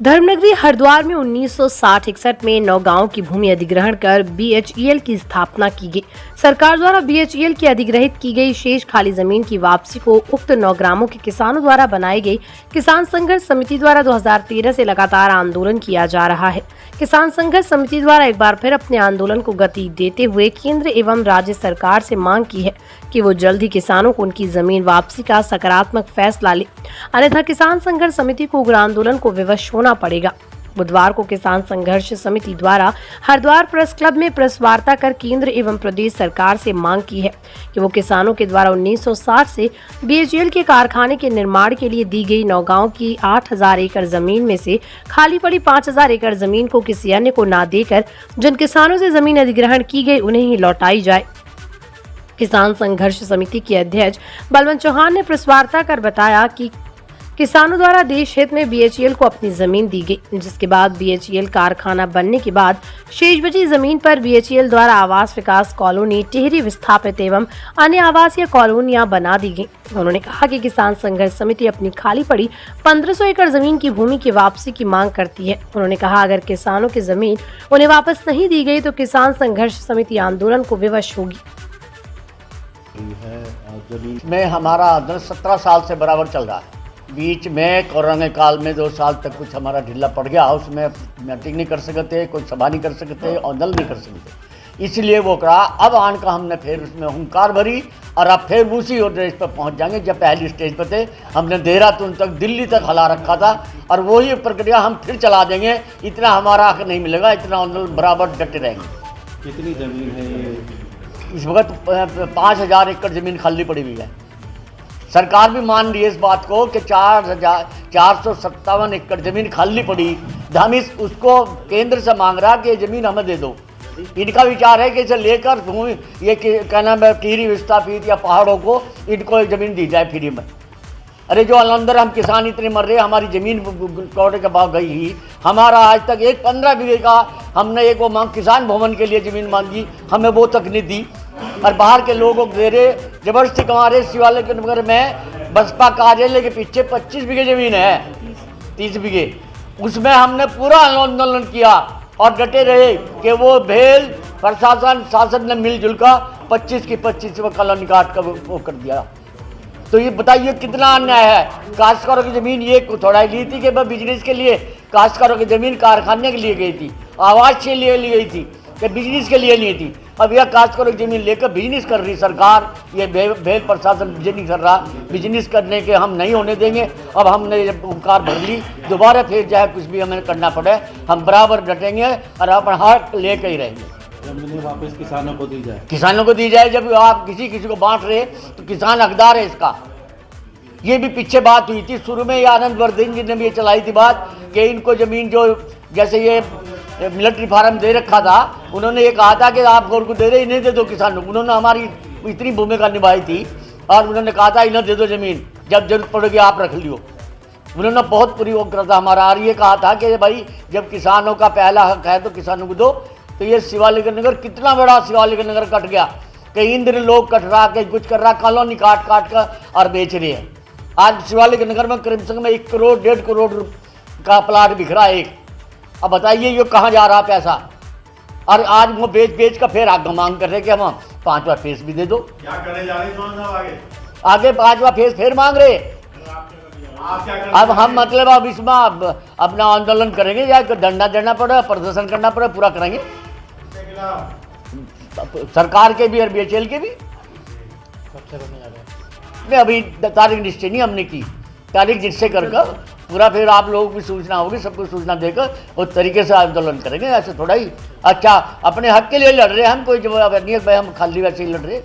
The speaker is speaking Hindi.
धर्मनगरी हरिद्वार में 1960-61 में 9 गांवों की भूमि अधिग्रहण कर बीएचईएल की स्थापना की गई। सरकार द्वारा बीएचईएल की अधिग्रहित की गई शेष खाली जमीन की वापसी को उक्त 9 ग्रामों के किसानों द्वारा बनाई गई किसान संघर्ष समिति द्वारा 2013 से लगातार आंदोलन किया जा रहा है। किसान संघर्ष समिति द्वारा एक बार फिर अपने आंदोलन को गति देते हुए केंद्र एवं राज्य सरकार से मांग की है कि वो जल्द ही किसानों को उनकी जमीन वापसी का सकारात्मक फैसला ले, अन्यथा किसान संघर्ष समिति को उग्र आंदोलन को विवश होना पड़ेगा। बुधवार को किसान संघर्ष समिति द्वारा हरिद्वार प्रेस क्लब में प्रेस वार्ता कर केंद्र एवं प्रदेश सरकार से मांग की है कि वो किसानों के द्वारा 1960 से बीएचईएल के कारखाने के निर्माण के लिए दी गई 9 गांव की 8000 एकड़ जमीन में से खाली पड़ी 5000 एकड़ जमीन को किसी अन्य को न देकर जिन किसानों से जमीन अधिग्रहण की गई उन्हें ही लौटाई जाए। किसान संघर्ष समिति के अध्यक्ष बलवंत चौहान ने प्रेस वार्ता कर बताया कि किसानों द्वारा देश हित में बीएचईएल को अपनी जमीन दी गई, जिसके बाद बीएचईएल कारखाना बनने के बाद शेष बची जमीन पर बीएचईएल द्वारा आवास विकास कॉलोनी टिहरी विस्थापित एवं अन्य आवासीय कॉलोनियां बना दी गई। उन्होंने कहा कि किसान संघर्ष समिति अपनी खाली पड़ी 1500 एकड़ जमीन की भूमि की वापसी की मांग करती है। उन्होंने कहा अगर किसानों की जमीन उन्हें वापस नहीं दी गई तो किसान संघर्ष समिति आंदोलन को विवश होगी। में हमारा आंदोलन 17 साल से बराबर चल रहा है। बीच में कोरोना काल में 2 साल तक कुछ हमारा ढीला पड़ गया, उसमें मीटिंग नहीं कर सकते, कोई सभा नहीं कर सकते, आंदोलन नहीं कर सकते, इसलिए वो करा। अब आन का हमने फिर उसमें हुंकार भरी और अब फिर उसी स्टेज पर पहुंच जाएंगे जब पहली स्टेज पर थे। हमने देहरादून तक, दिल्ली तक हला रखा था और वही प्रक्रिया हम फिर चला देंगे। इतना हमारा हक नहीं मिलेगा, इतना आंदोलन बराबर डटे रहेंगे। कितनी ज़मीन है ये? इस वक्त 5000 एकड़ ज़मीन खाली पड़ी हुई है। सरकार भी मान रही है इस बात को कि 4457 एकड़ ज़मीन खाली पड़ी। हम उसको केंद्र से मांग रहा कि ये ज़मीन हमें दे दो। इनका विचार है कि इसे लेकर भूमि ये क्या नाम है टिहरी विस्थापित या पहाड़ों को इनको ज़मीन दी जाए फ्री में। अरे जो अंदर हम किसान इतने मर रहे, हमारी ज़मीन करोड़ के भाव गई ही। हमारा आज तक एक 15 बीघे का हमने एक वो मांग किसान भवन के लिए ज़मीन मांगी, हमें वो तक नहीं दी और बाहर के लोगों को दे रहे, जबरदस्ती कमा रहे। शिवालय के नगर में बसपा कार्यालय के पीछे 25 बीघे ज़मीन है, 30 बीघे, उसमें हमने पूरा आंदोलन किया और डटे रहे कि वो भेल प्रशासन शासन ने मिलजुल का 25 की 25 कॉलोनी काट कर वो कर दिया। तो ये बताइए कितना अन्याय है। काश्तकारों की ज़मीन ये थोड़ा ली थी कि बिजनेस के लिए, काश्तकारों की ज़मीन कारखाने के लिए गई थी, आवास के लिए ली गई थी कि बिजनेस के लिए ली थी। अब यह काश्तकारों की ज़मीन लेकर बिजनेस कर रही सरकार, ये भेल प्रशासन बिजनेस कर रहा। बिजनेस करने के हम नहीं होने देंगे। अब हमने हुंकार भर ली, दोबारा फिर चाहे कुछ भी हमें करना पड़े, हम बराबर डटेंगे और अपना हक लेकर ही रहेंगे। जमीनें वापस किसानों को दी जाए, किसानों को दी जाए। जब आप किसी को बांट रहे तो किसान हकदार है इसका। ये भी पीछे बात हुई थी शुरू में, ये आनंद वर्धन जी ने भी ये चलाई थी बात कि इनको ज़मीन जो जैसे ये मिलिट्री फार्म दे रखा था, उन्होंने ये कहा था कि आप गौर को दे रहे, इन्हें दे दो किसानों को। उन्होंने हमारी इतनी भूमिका निभाई थी और उन्होंने कहा था इन्हें दे दो ज़मीन, जब जरूरत पड़ेगी आप रख लियो। उन्होंने बहुत पूरी वो करा था हमारा। और ये कहा था कि भाई जब किसानों का पहला हक है तो किसानों को दो। तो ये शिवालिक नगर कितना बड़ा शिवालिक नगर कट गया, कहीं इंद्र लोग कट रहा, कहीं कुछ कर रहा, कॉलोनी काट काट कर और बेच रहे हैं। आज शिवालिक नगर में करीब में 1 करोड़ 1.5 करोड़ का प्लाट बिखरा है एक। अब बताइए ये कहाँ जा रहा पैसा। और आज वो बेच कर फिर आगे मांग कर रहे कि हम 5वां फेस भी दे दो। क्या करने जा रहे हैं आगे 5वां फेस फिर मांग रहे। अब हम मतलब अब इसमें अपना आंदोलन करेंगे या धरना देना पड़े, प्रदर्शन करना पड़े, पूरा करेंगे। सरकार के भी और बीएचईएल के भी। मैं अभी तारीख निश्चय नहीं हमने की, तारीख जिससे कर पूरा फिर आप लोगों की सूचना होगी, सबको सूचना देकर उस तरीके से आंदोलन करेंगे। ऐसे थोड़ा ही अच्छा अपने हक के लिए लड़ रहे हैं हम, कोई जवाब नहीं है भाई हम खाली वैसे ही लड़ रहे।